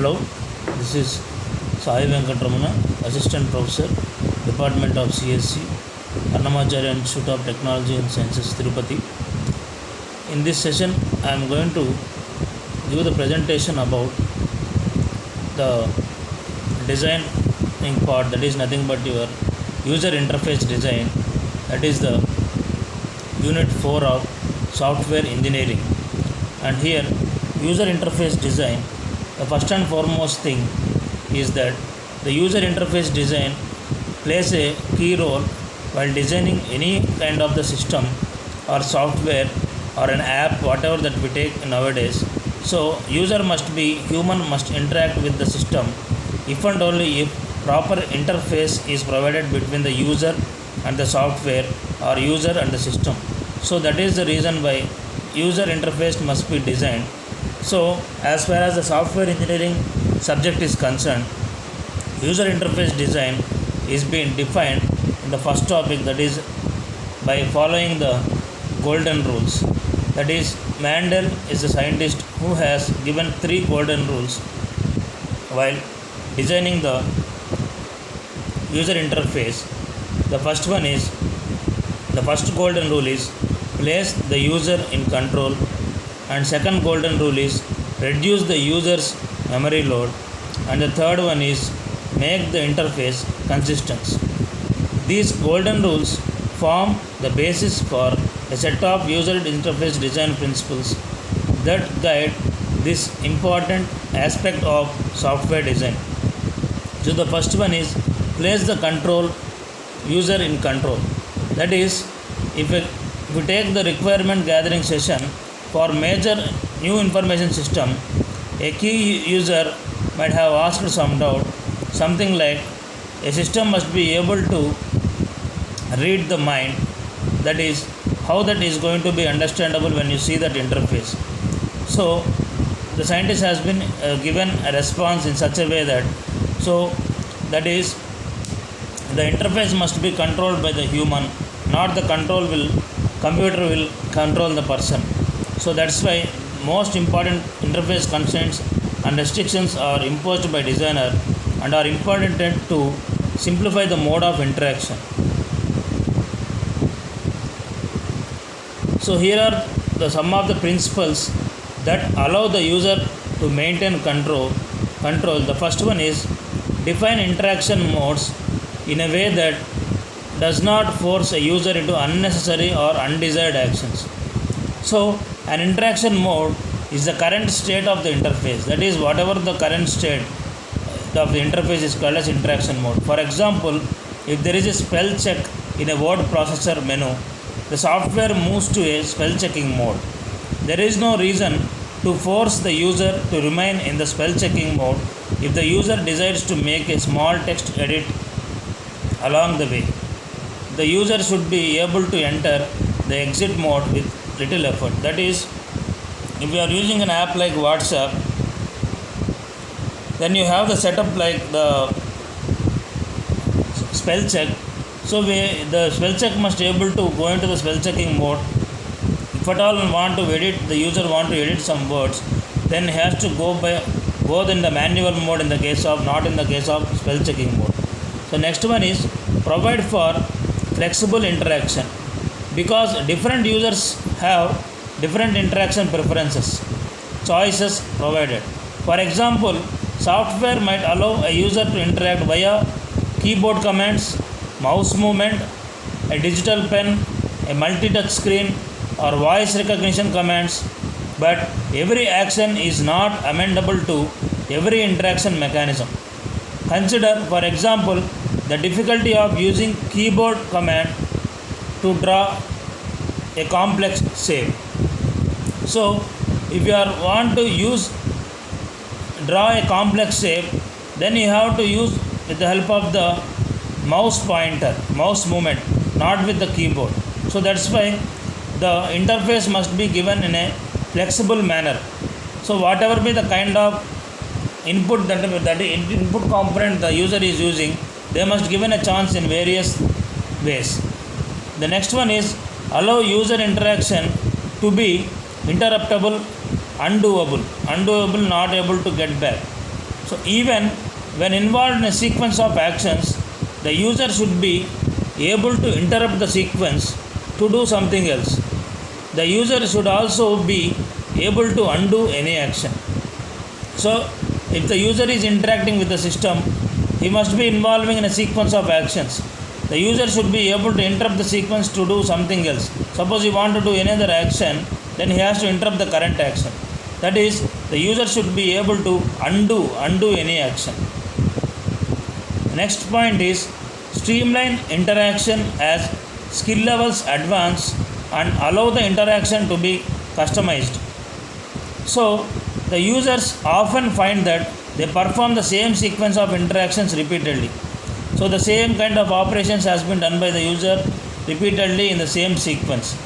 Hello, this is Sai Venkatramana, Assistant Professor, Department of CSC, Annamacharya Institute of Technology and Sciences, Tirupati. In this session, I am going to give the presentation about the designing part, that is nothing but your user interface design, that is the Unit 4 of Software Engineering. And here, user interface design, the first and foremost thing is that the user interface design plays a key role while designing any kind of the system or software or an app, whatever that we take nowadays. So user must be human, must interact with the system if and only if proper interface is provided between the user and the software or user and the system. So that is the reason why user interface must be designed. So as far as the software engineering subject is concerned, user interface design is being defined in the first topic, that is by following the golden rules. That is, Mendel is a scientist who has given 3 golden rules while designing the user interface. The first one is, the first golden rule is place the user in control, and second golden rule is reduce the user's memory load, and the third one is make the interface consistent. These golden rules form the basis for a set of user interface design principles that guide this important aspect of software design. So the first one is place the control, user in control. That is, if we take the requirement gathering session for major new information system, a key user might have asked some doubt, something like a system must be able to read the mind, that is how that is going to be understandable when you see that interface. So the scientist has been given a response in such a way that, so that is, the interface must be controlled by the human, not the computer will control the person. So that's why most important interface constraints and restrictions are imposed by designer and are important to simplify the mode of interaction. So here are some of the principles that allow the user to maintain control. The first one is define interaction modes in a way that does not force a user into unnecessary or undesired actions. So an interaction mode is the current state of the interface. That is, whatever the current state of the interface is called as interaction mode. For example, if there is a spell check in a word processor menu, the software moves to a spell checking mode. There is no reason to force the user to remain in the spell checking mode if the user decides to make a small text edit along the way. The user should be able to enter the exit mode with little effort. That is, if you are using an app like WhatsApp, then you have the setup like the spell check. So the spell check must be able to go into the spell checking mode. If at all the user want to edit some words, then he has to go in the manual mode in the case of, not in the case of spell checking mode. So next one is provide for flexible interaction, because different users have different interaction preferences, choices provided. For example, software might allow a user to interact via keyboard commands, mouse movement, a digital pen, a multi-touch screen, or voice recognition commands, but every action is not amendable to every interaction mechanism. Consider, for example, the difficulty of using keyboard command to draw a complex shape. So if you want to draw a complex shape, then you have to use with the help of the mouse pointer, mouse movement, not with the keyboard. So that's why the interface must be given in a flexible manner. So whatever be the kind of input that input component the user is using, they must given a chance in various ways. The next one is allow user interaction to be interruptible, undoable, not able to get back. So even when involved in a sequence of actions, the user should be able to interrupt the sequence to do something else. The user should also be able to undo any action. So if the user is interacting with the system, he must be involving in a sequence of actions. The user should be able to interrupt the sequence to do something else. Suppose you want to do another action, then he has to interrupt the current action. That is, the user should be able to undo any action. Next point is streamline interaction as skill levels advance and allow the interaction to be customized. So, the users often find that they perform the same sequence of interactions repeatedly. So, the same kind of operations has been done by the user repeatedly in the same sequence.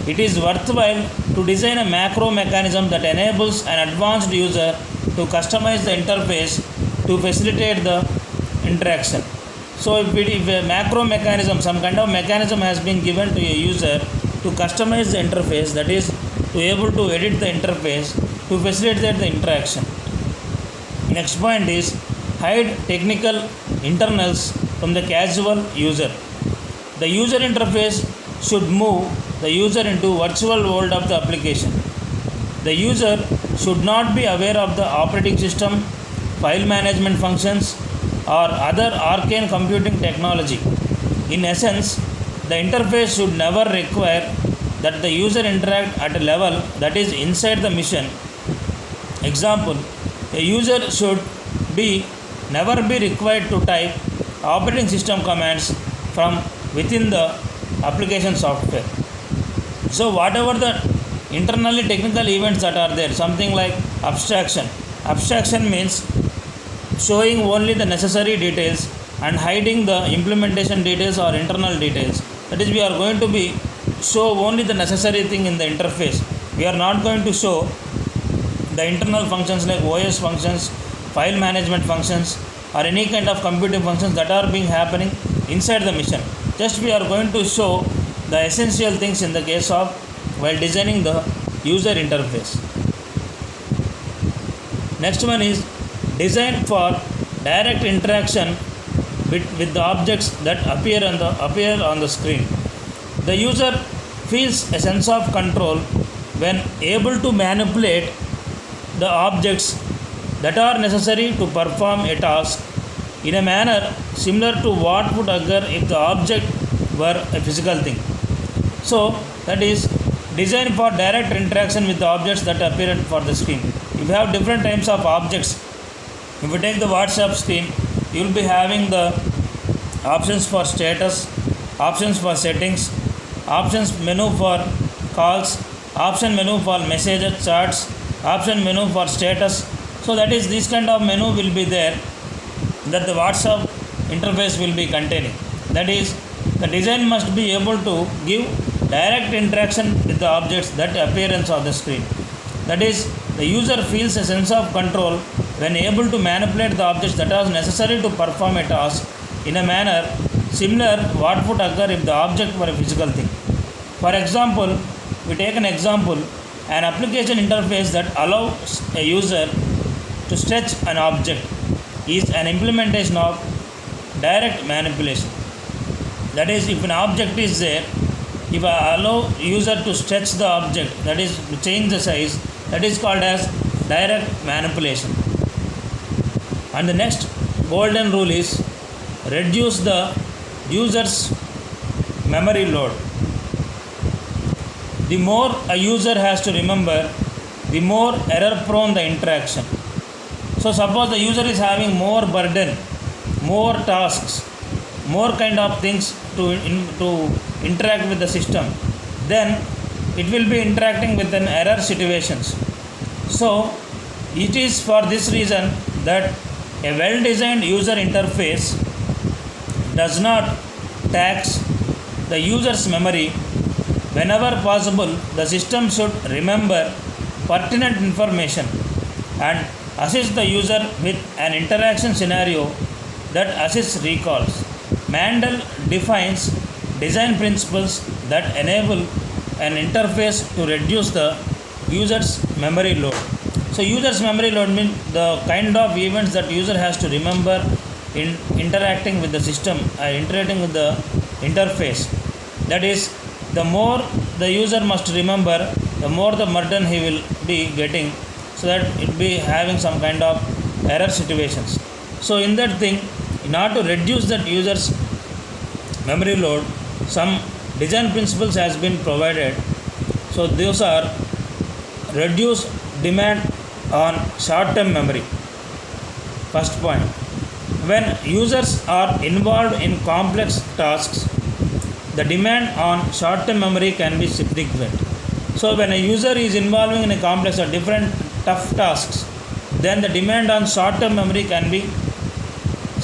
It is worthwhile to design a macro mechanism that enables an advanced user to customize the interface to facilitate the interaction. So, if a macro mechanism, some kind of mechanism has been given to a user to customize the interface, that is, to able to edit the interface to facilitate the interaction. Next point is hide technical internals from the casual user. The user interface should move the user into virtual world of the application. The user should not be aware of the operating system, file management functions, or other arcane computing technology. In essence, the interface should never require that the user interact at a level that is inside the mission. Example, a user should be never be required to type operating system commands from within the application software. So whatever the internally technical events that are there, something like abstraction. Abstraction means showing only the necessary details and hiding the implementation details or internal details. That is, we are going to be show only the necessary thing in the interface. We are not going to show the internal functions like OS functions, file management functions, or any kind of computing functions that are being happening inside the mission. Just we are going to show the essential things in the case of while designing the user interface. Next one is design for direct interaction with the objects that appear on the screen. The user feels a sense of control when able to manipulate the objects that are necessary to perform a task in a manner similar to what would occur if the object were a physical thing. So, that is design for direct interaction with the objects that appear for the screen. If you have different types of objects, if you take the WhatsApp screen, you will be having the options for status, options for settings, options menu for calls, option menu for messages, charts, option menu for status. So that is this kind of menu will be there that the WhatsApp interface will be containing. That is, the design must be able to give direct interaction with the objects that appearance on the screen. That is, the user feels a sense of control when able to manipulate the objects that are necessary to perform a task in a manner similar what would occur if the object were a physical thing. For example, we take an example, an application interface that allows a user to stretch an object is an implementation of direct manipulation. That is, if an object is there, if I allow user to stretch the object, that is to change the size, that is called as direct manipulation. And the next golden rule is reduce the user's memory load. The more a user has to remember, the more error prone the interaction. So suppose the user is having more burden, more tasks, more kind of things to interact with the system, then it will be interacting with an error situations. So it is for this reason that a well-designed user interface does not tax the user's memory. Whenever possible, the system should remember pertinent information and assist the user with an interaction scenario that assists recalls. Mandel defines design principles that enable an interface to reduce the user's memory load. So user's memory load means the kind of events that user has to remember in interacting with the system or interacting with the interface. That is, the more the user must remember, the more the burden he will be getting, so that it be having some kind of error situations. So in that thing, in order to reduce that user's memory load, some design principles has been provided. So those are: reduce demand on short term memory. First point, when users are involved in complex tasks, the demand on short term memory can be significant. So when a user is involving in a complex or different tough tasks, then the demand on short term memory can be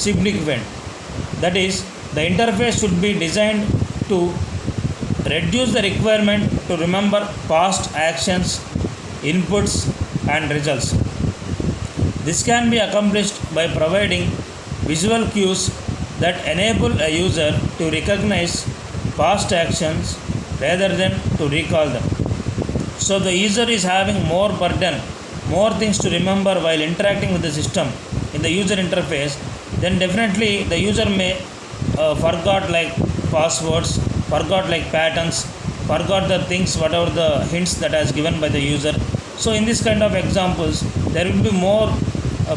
significant. That is, the interface should be designed to reduce the requirement to remember past actions, inputs and results. This can be accomplished by providing visual cues that enable a user to recognize past actions rather than to recall them. So the user is having more burden, more things to remember while interacting with the system in the user interface, then definitely the user may forgot like passwords, forgot like patterns, forgot the things, whatever the hints that has given by the user. So in this kind of examples, there will be more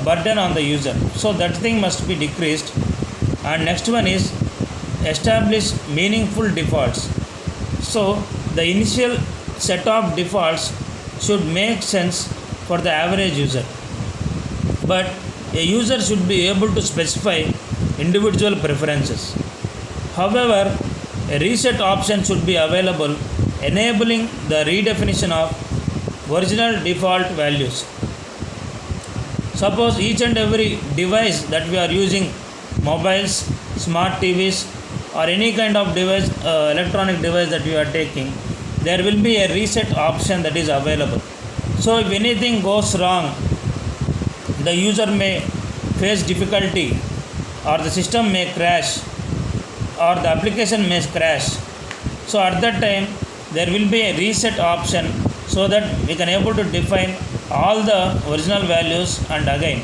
burden on the user. So that thing must be decreased. And next one is establish meaningful defaults. So the initial set of defaults should make sense for the average user, but a user should be able to specify individual preferences. However, a reset option should be available, enabling the redefinition of original default values. Suppose each and every device that we are using, mobiles, smart TVs or any kind of device, electronic device that we are taking, there will be a reset option that is available. So if anything goes wrong, the user may face difficulty, or the system may crash, or the application may crash. So at that time, there will be a reset option, so that we can able to define all the original values. And again,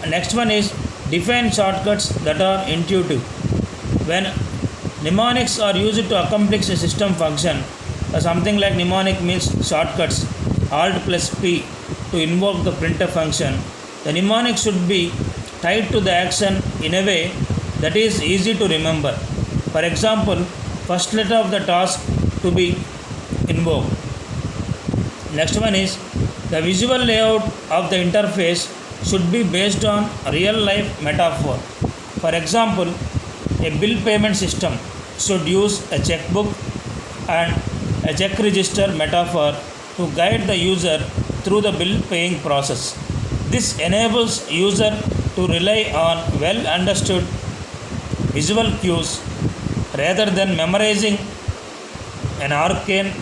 next one is define shortcuts that are intuitive. When mnemonics are used to accomplish a system function, something like mnemonic means shortcuts, alt plus P to invoke the printf function. The mnemonic should be tied to the action in a way that is easy to remember. For example, first letter of the task to be invoked. Next one is the visual layout of the interface should be based on real life metaphor. For example, a bill payment system should use a checkbook and a check register metaphor to guide the user through the bill paying process. This enables user to rely on well understood visual cues rather than memorizing an arcane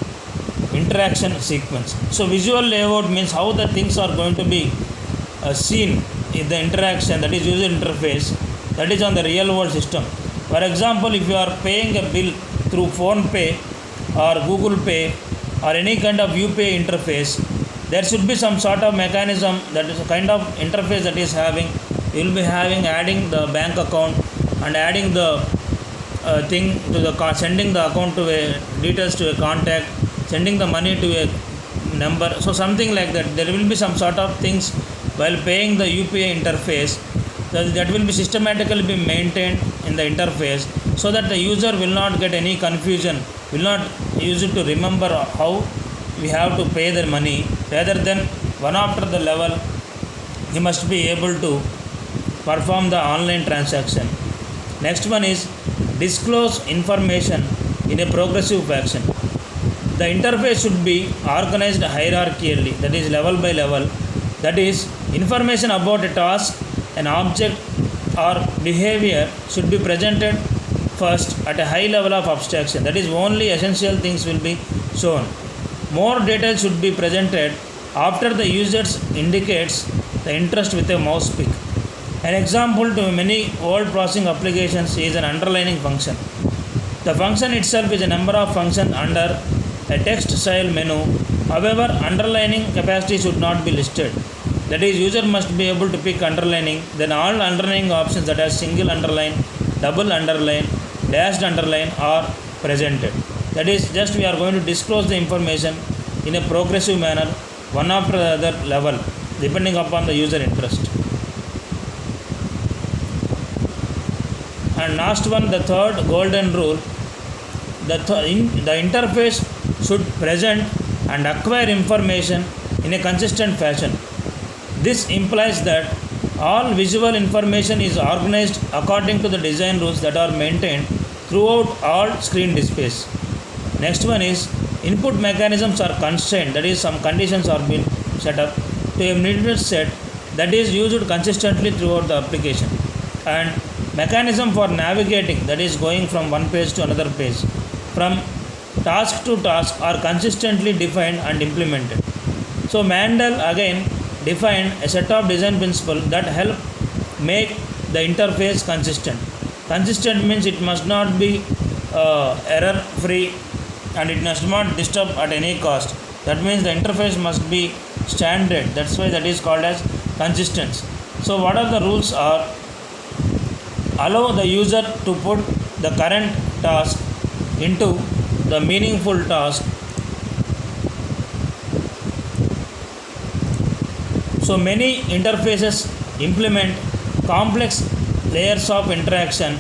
interaction sequence. So visual layout means how the things are going to be seen in the interaction, that is user interface, that is on the real world system. For example, if you are paying a bill through Phone Pay or Google Pay or any kind of UPI interface, there should be some sort of mechanism, that is a kind of interface that is having, you will be having adding the bank account and adding the thing to the sending the account to a details to a contact, sending the money to a number. So something like that, there will be some sort of things while paying the UPI interface that will be systematically be maintained in the interface, so that the user will not get any confusion, will not use it to remember how we have to pay their money. Rather than one after the level, he must be able to perform the online transaction. Next one is disclose information in a progressive fashion. The interface should be organized hierarchically, that is level by level. That is, information about a task, an object or behavior should be presented first at a high level of abstraction. That is, only essential things will be shown. More details should be presented after the user indicates the interest with a mouse pick. An example to many word processing applications is an underlining function. The function itself is a number of functions under a text style menu However, underlining capacity should not be listed. That is, user must be able to pick underlining. Then all underlining options, that are single underline, double underline, dashed underline, are presented. That is, just we are going to disclose the information in a progressive manner, one after the other level, depending upon the user interest. And last one, the third golden rule, the interface should present and acquire information in a consistent fashion. This implies that all visual information is organized according to the design rules that are maintained throughout all screen displays. Next one is input mechanisms are constrained, that is, some conditions are being set up to a needed set that is used consistently throughout the application. And mechanism for navigating, that is going from one page to another page, from task to task, are consistently defined and implemented. So Mandel again defined a set of design principles that help make the interface consistent. Consistent means it must not be error free and it must not disturb at any cost. That means the interface must be standard. That's why that is called as consistency. So what are the rules are: allow the user to put the current task into the meaningful task. So many interfaces implement complex layers of interaction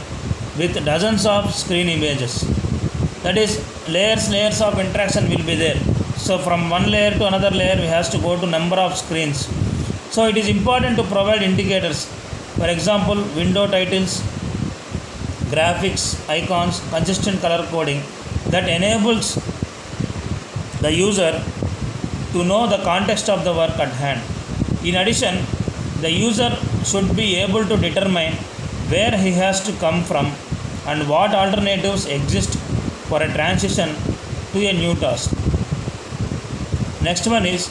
with dozens of screen images. That is, layers of interaction will be there. So from one layer to another layer we have to go to number of screens. So it is important to provide indicators. For example, window titles, graphics, icons, consistent color coding that enables the user to know the context of the work at hand. In addition, the user should be able to determine where he has to come from and what alternatives exist for a transition to a new task. Next one is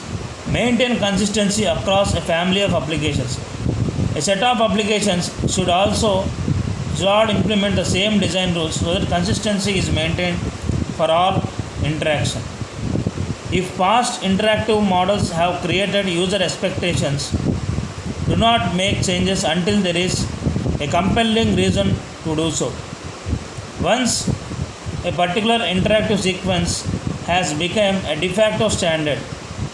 maintain consistency across a family of applications. A set of applications should all implement the same design rules so that consistency is maintained for all interaction. If past interactive models have created user expectations, do not make changes until there is a compelling reason to do so. Once a particular interactive sequence has become a de facto standard,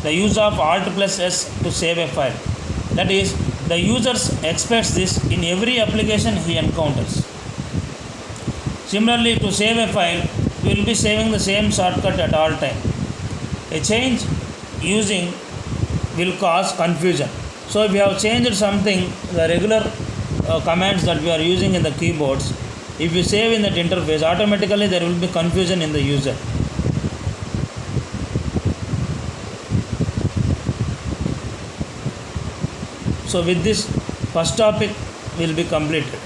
the use of Alt+S to save a file. That is, the user expects this in every application he encounters. Similarly, to save a file, we will be saving the same shortcut at all time. A change using will cause confusion. So if we have changed something, the regular commands that we are using in the keyboards, if you save in that interface, automatically there will be confusion in the user. So with this, first topic will be completed.